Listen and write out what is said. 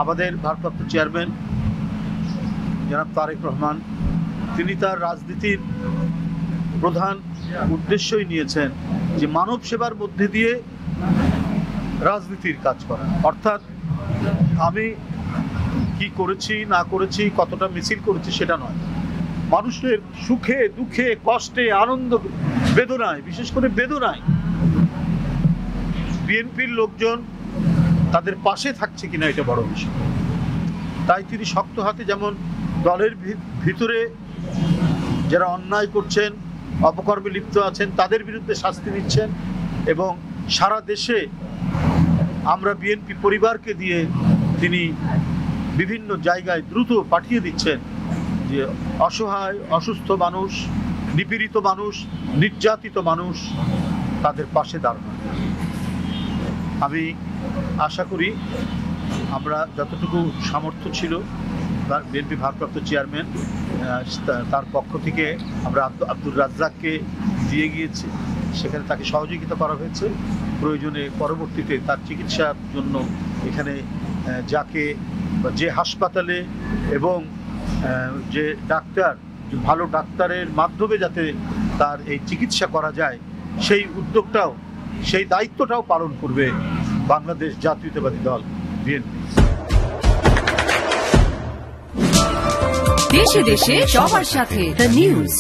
আমাদের ভারপ্রাপ্ত চেয়ারম্যান জনাব তারেক রহমান তিনি তার রাজনীতির প্রধান উদ্দেশ্যই নিয়েছেন যে মানব সেবার মধ্যে দিয়ে রাজনীতির কাজ করা। অর্থাৎ আমি কি করেছি না করেছি, কতটা মিছিল করেছি সেটা নয়, মানুষের সুখে দুঃখে কষ্টে আনন্দ বেদনায়, বিশেষ করে বেদনায় বিএনপির লোকজন তাদের পাশে থাকছে কিনা এটা বড় বিষয়। তাই তিনি শক্ত হাতে যেমন দলের ভিতরে যারা অন্যায় করছেন, অপকর্মে লিপ্ত আছেন তাদের বিরুদ্ধে শাস্তি নিচ্ছেন, এবং সারা দেশে আমরা বিএনপি পরিবারকে দিয়ে তিনি বিভিন্ন জায়গায় দ্রুত পাঠিয়ে দিচ্ছেন যে অসহায় অসুস্থ মানুষ, নিপীড়িত মানুষ, নির্যাতিত মানুষ তাদের পাশে দাঁড়ানো। আমি আশা করি আমরা যতটুকু সামর্থ্য ছিল বিএনপি ভারপ্রাপ্ত চেয়ারম্যান তার পক্ষ থেকে আমরা আব্দুর রাজ্জাককে দিয়ে গিয়েছি, সেখানে তাকে সহযোগিতা করা হয়েছে। প্রয়োজনে পরবর্তীতে তার চিকিৎসার জন্য এখানে যাকে যে হাসপাতালে এবং যে ডাক্তার, ভালো ডাক্তারের মাধ্যমে যাতে তার এই চিকিৎসা করা যায় সেই উদ্যোগটাও, সেই দায়িত্বটাও পালন করবে বাংলাদেশ জাতীয়তাবাদী দল বিএনপি। দেশে দেশে সবার সাথে দ্য নিউজ।